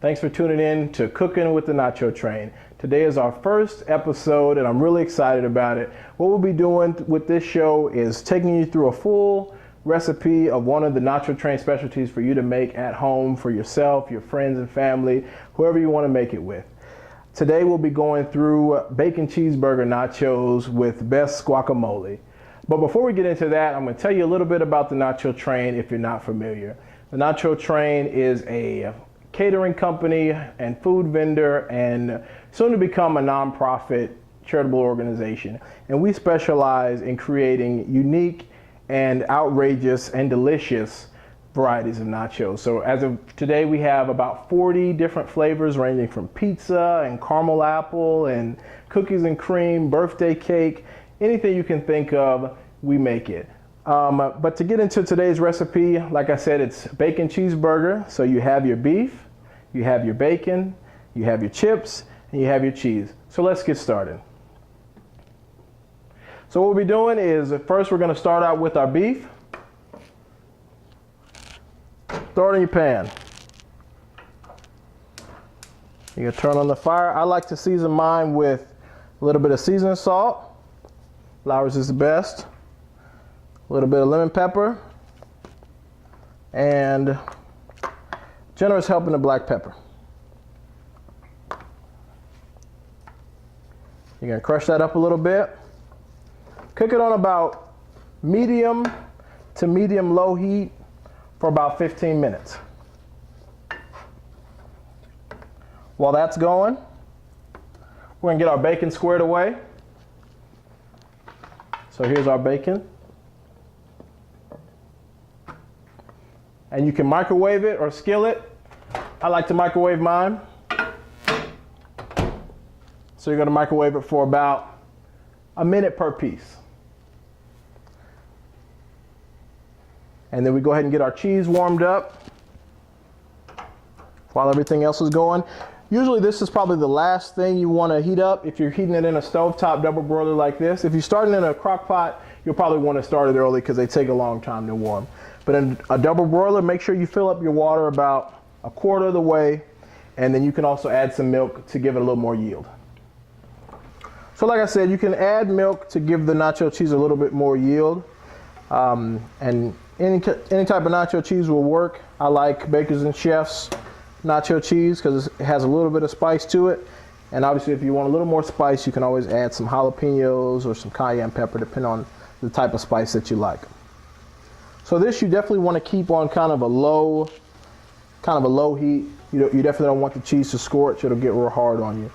Thanks for tuning in to Cooking with the Nacho Train. Today is our first episode and I'm really excited about it. What we'll be doing with this show is taking you through a full recipe of one of the Nacho Train specialties for you to make at home for yourself, your friends and family, whoever you want to make it with. Today we'll be going through bacon cheeseburger nachos with best guacamole. But before we get into that, I'm going to tell you a little bit about the Nacho Train if you're not familiar. The Nacho Train is a catering company and food vendor and soon to become a nonprofit charitable organization. And we specialize in creating unique and outrageous and delicious varieties of nachos. So as of today, we have about 40 different flavors ranging from pizza and caramel apple and cookies and cream, birthday cake, anything you can think of, we make it. But to get into today's recipe, like I said, it's bacon cheeseburger. So you have your beef, you have your bacon, you have your chips, and you have your cheese. So let's get started. So what we'll be doing is first we're going to start out with our beef. Throw it in your pan. You're going to turn on the fire. I like to season mine with a little bit of seasoned salt. Flowers is the best. A little bit of lemon pepper. And generous helping of black pepper. You're going to crush that up a little bit. Cook it on about medium to medium low heat for about 15 minutes. While that's going, we're going to get our bacon squared away. So here's our bacon. And you can microwave it or skillet. I like to microwave mine. So you're going to microwave it for about a minute per piece. And then we go ahead and get our cheese warmed up while everything else is going. Usually this is probably the last thing you want to heat up if you're heating it in a stovetop double broiler like this. If you're starting in a crock pot, you'll probably want to start it early because they take a long time to warm. But in a double broiler, make sure you fill up your water about a quarter of the way, and then you can also add some milk to give it a little more yield. So like I said, you can add milk to give the nacho cheese a little bit more yield. And any type of nacho cheese will work. I like Bakers and Chef's nacho cheese because it has a little bit of spice to it. And obviously if you want a little more spice, you can always add some jalapenos or some cayenne pepper depending on the type of spice that you like. So this you definitely want to keep on kind of a low heat. You definitely don't want the cheese to scorch. It'll get real hard on you.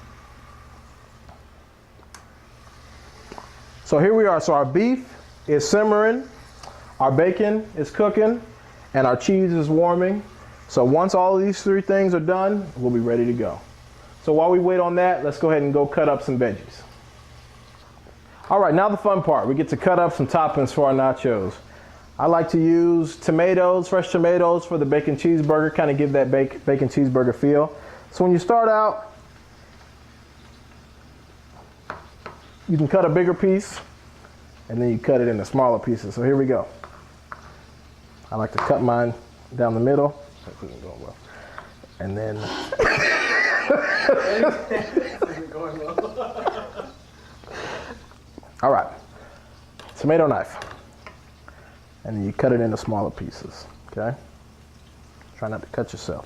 So here we are. So our beef is simmering, our bacon is cooking, and our cheese is warming. So once all of these three things are done, we'll be ready to go. So while we wait on that, let's go ahead and go cut up some veggies. All right, now the fun part. We get to cut up some toppings for our nachos. I like to use tomatoes, fresh tomatoes for the bacon cheeseburger, kind of give that bacon cheeseburger feel. So when you start out, you can cut a bigger piece and then you cut it into smaller pieces. So here we go. I like to cut mine down the middle. And then all right, tomato knife. And then you cut it into smaller pieces, okay? Try not to cut yourself.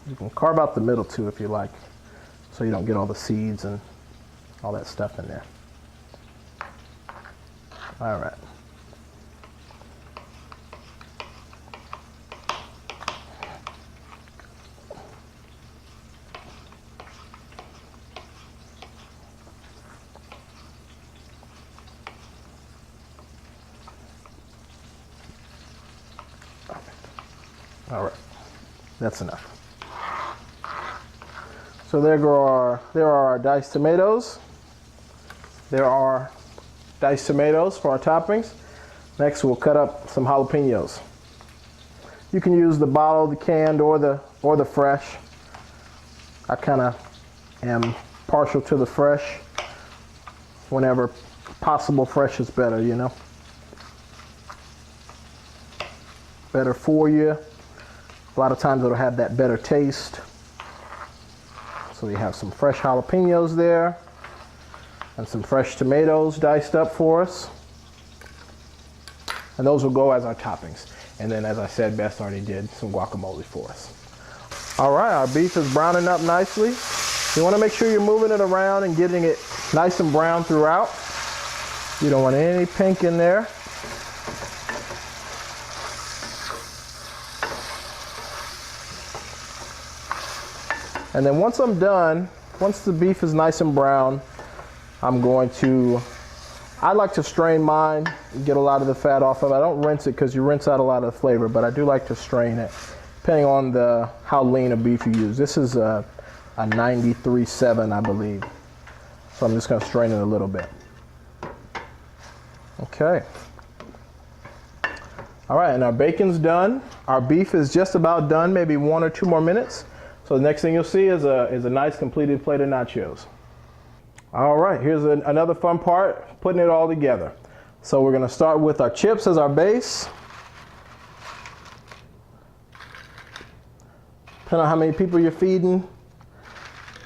You can carve out the middle too if you like, so you don't get all the seeds and all that stuff in there. All right. All right, that's enough. So there are our diced tomatoes. There are diced tomatoes for our toppings. Next, we'll cut up some jalapenos. You can use the bottled, the canned, or the fresh. I kind of am partial to the fresh. Whenever possible, fresh is better, you know. better for you. A lot of times it'll have that better taste. So we have some fresh jalapenos there and some fresh tomatoes diced up for us. And those will go as our toppings. And then, as I said, Bess already did some guacamole for us. All right, our beef is browning up nicely. You want to make sure you're moving it around and getting it nice and brown throughout. You don't want any pink in there. And then once I'm done, once the beef is nice and brown, I like to strain mine and get a lot of the fat off of it. I don't rinse it because you rinse out a lot of the flavor, but I do like to strain it, depending on how lean a beef you use. This is a 93.7, I believe. So I'm just going to strain it a little bit. Okay. All right, and our bacon's done. Our beef is just about done, maybe 1 or 2 more minutes. So the next thing you'll see is a nice completed plate of nachos. All right, here's another fun part, putting it all together. So we're gonna start with our chips as our base. Depending on how many people you're feeding,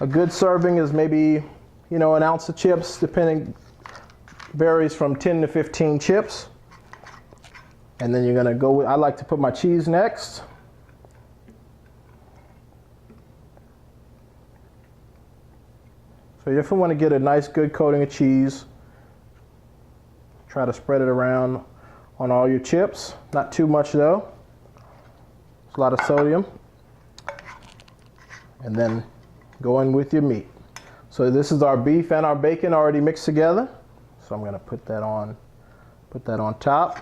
a good serving is maybe, an ounce of chips, varies from 10 to 15 chips. And then you're gonna go with, I like to put my cheese next. So you definitely want to get a nice good coating of cheese. Try to spread it around on all your chips. Not too much though. It's a lot of sodium. And then go in with your meat. So this is our beef and our bacon already mixed together. So I'm going to put that on top.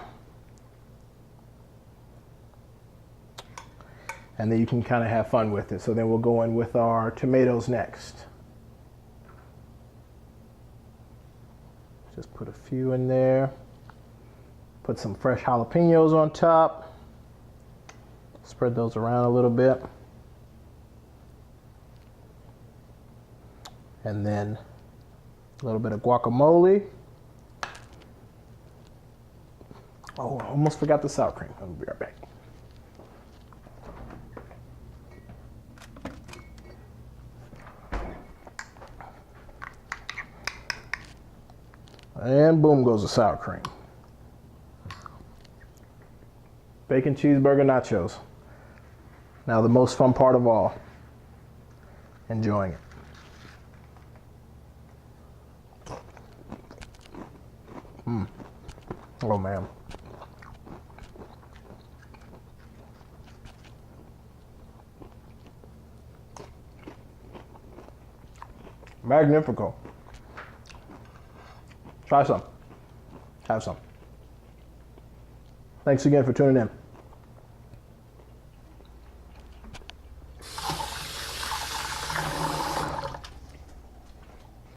And then you can kind of have fun with it. So then we'll go in with our tomatoes next. Just put a few in there. Put some fresh jalapenos on top. Spread those around a little bit. And then a little bit of guacamole. Oh, I almost forgot the sour cream. I'll be right back. And boom goes the sour cream. Bacon cheeseburger nachos. Now the most fun part of all. Enjoying it. Oh man. Magnifico. Try some. Have some. Thanks again for tuning in.